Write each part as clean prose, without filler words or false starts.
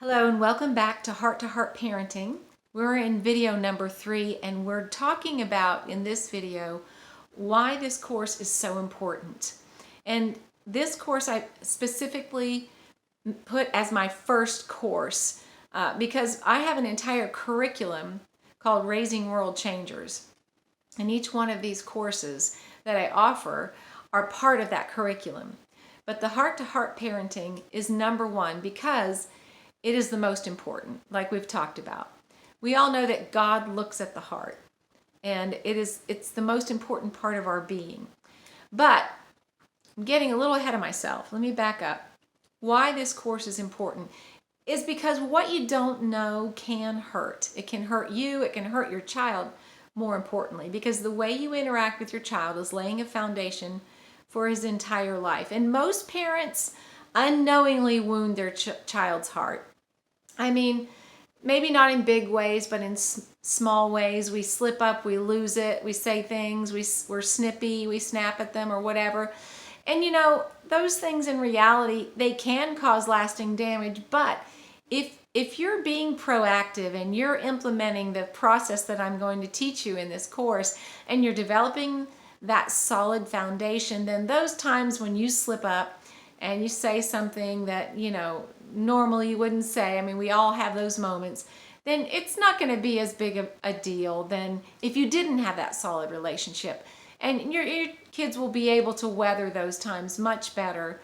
Hello and welcome back to Heart2Heart Parenting. We're in video number 3 and we're talking about in this video why this course is so important. And this course I specifically put as my first course because I have an entire curriculum called Raising World Changers. And each one of these courses that I offer are part of that curriculum. But the Heart2Heart Parenting is number one because it is the most important, like we've talked about. We all know that God looks at the heart, and it's the most important part of our being. But I'm getting a little ahead of myself. Let me back up. Why this course is important is because what you don't know can hurt. It can hurt you, it can hurt your child, more importantly, because the way you interact with your child is laying a foundation for his entire life. And most parents unknowingly wound their child's heart. I mean, maybe not in big ways, but in small ways. We slip up, we lose it, we say things, we're snippy, we snap at them or whatever. And you know, those things in reality, they can cause lasting damage, but if you're being proactive and you're implementing the process that I'm going to teach you in this course, and you're developing that solid foundation, then those times when you slip up and you say something that, you know, normally you wouldn't say, I mean, we all have those moments, then it's not going to be as big a deal than if you didn't have that solid relationship. And your kids will be able to weather those times much better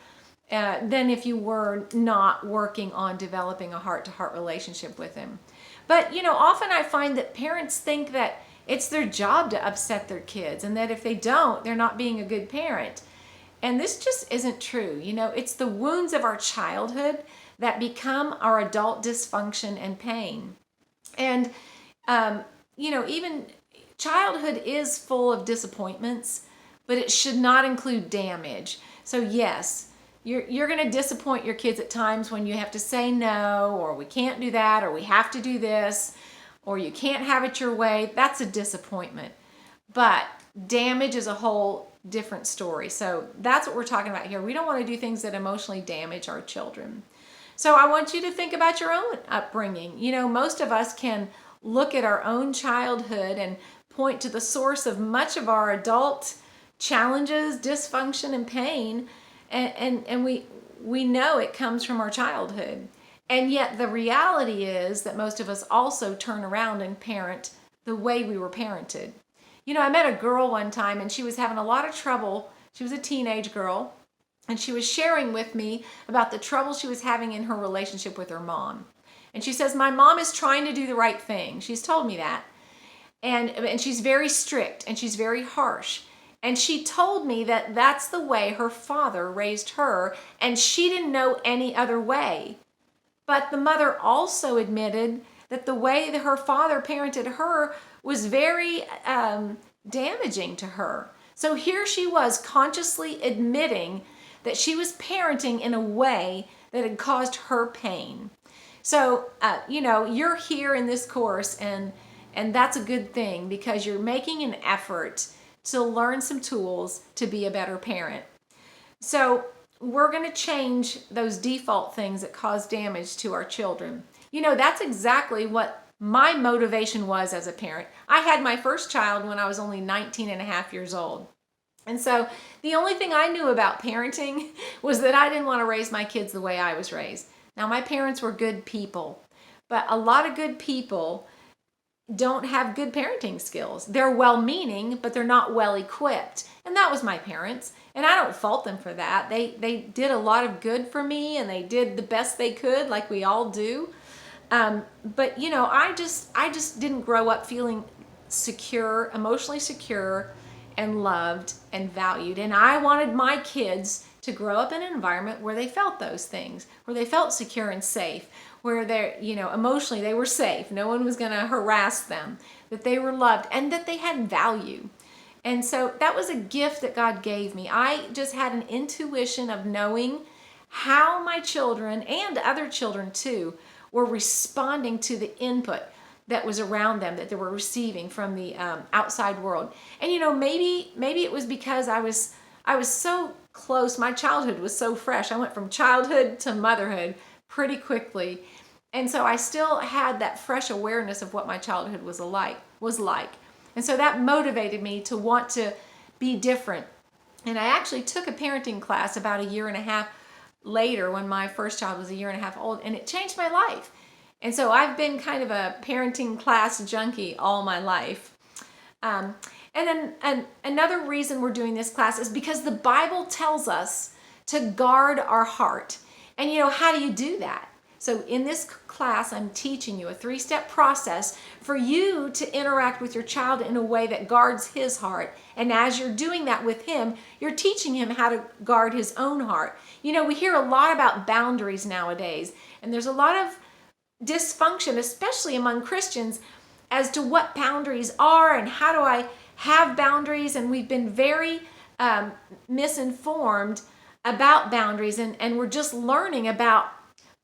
than if you were not working on developing a heart-to-heart relationship with them. But, you know, often I find that parents think that it's their job to upset their kids, and that if they don't, they're not being a good parent. And this just isn't true. You know, it's the wounds of our childhood that become our adult dysfunction and pain. And, you know, even childhood is full of disappointments, but it should not include damage. So yes, you're going to disappoint your kids at times when you have to say no, or we can't do that, or we have to do this, or you can't have it your way. That's a disappointment. But damage is a whole different story. So that's what we're talking about here. We don't want to do things that emotionally damage our children. So I want you to think about your own upbringing. You know, most of us can look at our own childhood and point to the source of much of our adult challenges, dysfunction, and pain. And we know it comes from our childhood. And yet the reality is that most of us also turn around and parent the way we were parented. You know, I met a girl one time and she was having a lot of trouble. She was a teenage girl, and she was sharing with me about the trouble she was having in her relationship with her mom. And she says, my mom is trying to do the right thing. She's told me that. And she's very strict and she's very harsh. And she told me that that's the way her father raised her, and she didn't know any other way. But the mother also admitted that the way that her father parented her was very damaging to her. So here she was consciously admitting that she was parenting in a way that had caused her pain. So, you know, you're here in this course, and that's a good thing because you're making an effort to learn some tools to be a better parent. So we're going to change those default things that cause damage to our children. You know, that's exactly what my motivation was as a parent. I had my first child when I was only 19 and a half years old. And so the only thing I knew about parenting was that I didn't want to raise my kids the way I was raised. Now, my parents were good people, but a lot of good people don't have good parenting skills. They're well-meaning, but they're not well-equipped. And that was my parents, and I don't fault them for that. They did a lot of good for me, and they did the best they could, like we all do. But you know, I just didn't grow up feeling secure, emotionally secure, and loved and valued. And I wanted my kids to grow up in an environment where they felt those things, where they felt secure and safe, where they're, you know, emotionally they were safe. No one was going to harass them, that they were loved, and that they had value. And so that was a gift that God gave me. I just had an intuition of knowing how my children, and other children too, were responding to the input that was around them, that they were receiving from the outside world. And you know, maybe it was because I was so close. My childhood was so fresh. I went from childhood to motherhood pretty quickly. And so I still had that fresh awareness of what my childhood was like. And so that motivated me to want to be different. And I actually took a parenting class about a year and a half later when my first child was a year and a half old, and it changed my life. And so I've been kind of a parenting class junkie all my life. And then another reason we're doing this class is because the Bible tells us to guard our heart. And how do you do that? So in this class, I'm teaching you a 3-step process for you to interact with your child in a way that guards his heart. And as you're doing that with him, you're teaching him how to guard his own heart. We hear a lot about boundaries nowadays, and there's a lot of dysfunction, especially among Christians, as to what boundaries are and how do I have boundaries. And we've been very misinformed about boundaries, and we're just learning about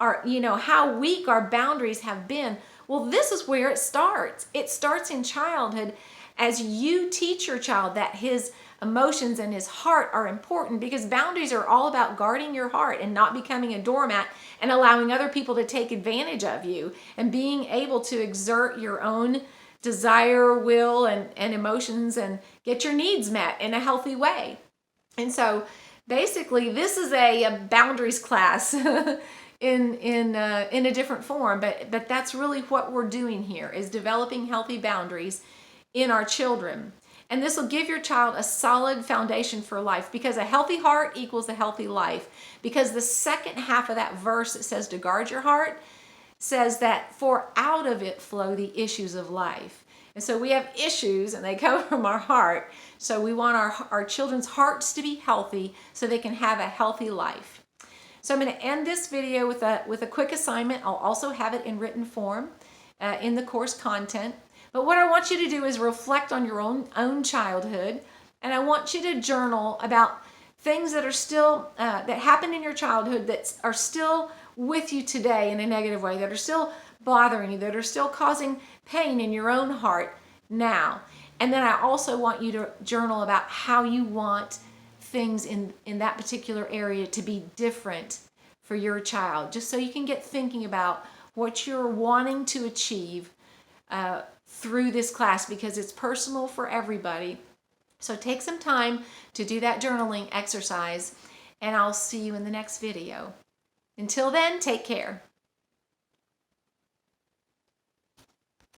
how weak our boundaries have been. Well, this is where it starts. It starts in childhood as you teach your child that his emotions and his heart are important, because boundaries are all about guarding your heart and not becoming a doormat and allowing other people to take advantage of you, and being able to exert your own desire, will, and emotions and get your needs met in a healthy way. And so basically this is a boundaries class in a different form, but that's really what we're doing here, is developing healthy boundaries in our children. And this will give your child a solid foundation for life, because a healthy heart equals a healthy life. Because the second half of that verse that says to guard your heart says that for out of it flow the issues of life. And so we have issues, and they come from our heart. So we want our children's hearts to be healthy so they can have a healthy life. So I'm going to end this video with a quick assignment. I'll also have it in written form in the course content. But what I want you to do is reflect on your own childhood, and I want you to journal about things that are still that happened in your childhood that are still with you today in a negative way, that are still bothering you, that are still causing pain in your own heart now. And then I also want you to journal about how you want things in that particular area to be different for your child, just so you can get thinking about what you're wanting to achieve through this class, because it's personal for everybody. So take some time to do that journaling exercise, and I'll see you in the next video. Until then, take care.